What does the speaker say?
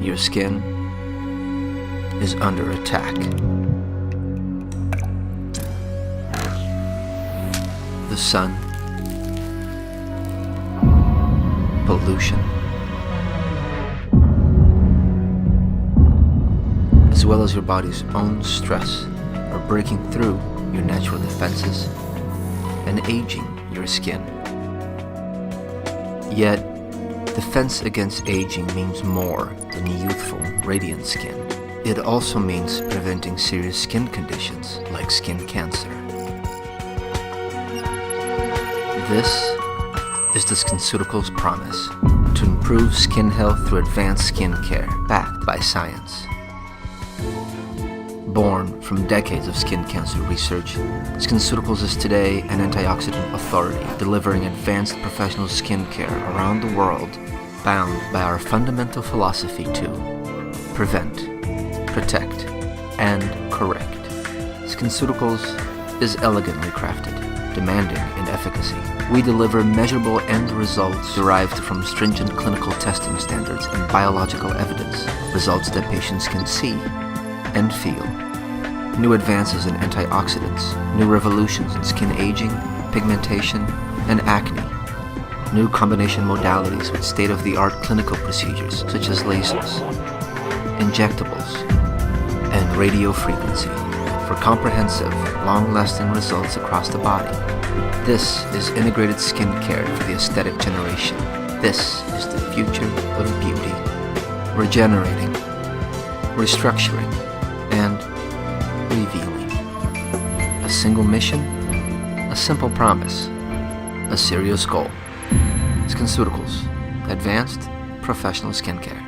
Your skin is under attack. The sun, pollution, as well as your body's own stress are breaking through your natural defenses and aging your skin. Yet, defense against aging means more than youthful, radiant skin. It also means preventing serious skin conditions like skin cancer. This is the SkinCeuticals promise to improve skin health through advanced skin care backed by science. Born from decades of skin cancer research, SkinCeuticals is today an antioxidant authority delivering advanced professional skin care around the world, bound by our fundamental philosophy to prevent, protect, and correct. SkinCeuticals is elegantly crafted, demanding in efficacy. We deliver measurable end results derived from stringent clinical testing standards and biological evidence, results that patients can see and feel. New advances in antioxidants, new revolutions in skin aging, pigmentation, and acne. New combination modalities with state-of-the-art clinical procedures such as lasers, injectables, and radiofrequency for comprehensive, long-lasting results across the body. This is integrated skin care for the aesthetic generation. This is the future of beauty. Regenerating, restructuring, and revealing. A single mission, a simple promise, a serious goal. SkinCeuticals, advanced professional skincare.